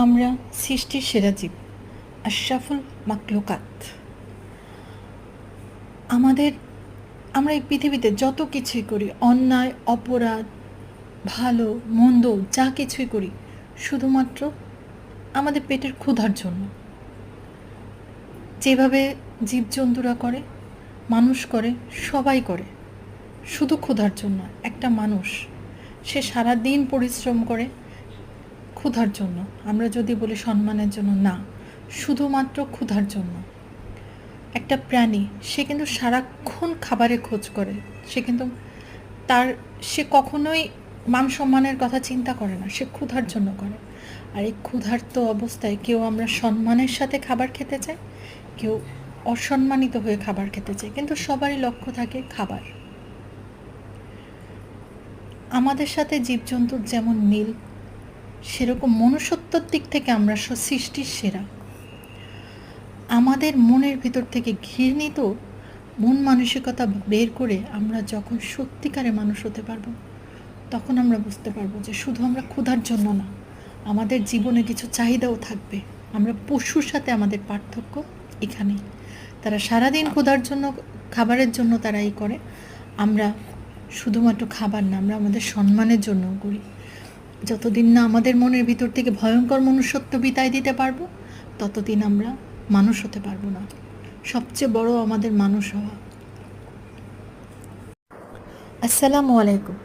আমরা সৃষ্টির সেরা জীব, আশরাফুল মাখলুকাত। আমরা এই পৃথিবীতে যত কিছুই করি, অন্যায়, অপরাধ, ভালো মন্দ যা কিছুই করি, শুধুমাত্র আমাদের পেটের ক্ষুধার জন্য। যেভাবে জীবজন্তুরা করে, মানুষ করে, সবাই করে, শুধু ক্ষুধার জন্য। একটা মানুষ, সে সারাদিন পরিশ্রম করে ক্ষুধার জন্য। আমরা যদি বলি সম্মানের জন্য, না, শুধুমাত্র ক্ষুধার জন্য। একটা প্রাণী, সে কিন্তু সারাক্ষণ খাবারের খোঁজ করে। সে কখনোই মান সম্মানের কথা চিন্তা করে না, সে ক্ষুধার জন্য করে। আর এই ক্ষুধার্ত অবস্থায় কেউ আমরা সম্মানের সাথে খাবার খেতে চাই, কেউ অসম্মানিত হয়ে খাবার খেতে চাই, কিন্তু সবারই লক্ষ্য থাকে খাবার। আমাদের সাথে জীবজন্তুর যেমন মিল, সেরকম মনুষ্যত্বর দিক থেকে আমরা সৃষ্টির সেরা। আমাদের মনের ভিতর থেকে ঘৃণিত মন মানসিকতা বের করে আমরা যখন সত্যিকারে মানুষ হতে পারবো, তখন আমরা বুঝতে পারবো যে শুধু আমরা ক্ষুধার জন্য না, আমাদের জীবনে কিছু চাহিদাও থাকবে। আমরা পশুর সাথে আমাদের পার্থক্য এখানেই। তারা সারাদিন ক্ষুধার জন্য, খাবারের জন্য তারা এই করে। আমরা শুধুমাত্র খাবার না, আমরা আমাদের সম্মানের জন্যও করি। যতদিন না আমাদের মনের ভিতর থেকে ভয়ঙ্কর মনুষ্যত্ব বিদায় দিতে পারবো, ততদিন আমরা মানুষ হতে পারবো না। সবচেয়ে বড় আমাদের মানুষ হওয়া। আসসালামু আলাইকুম।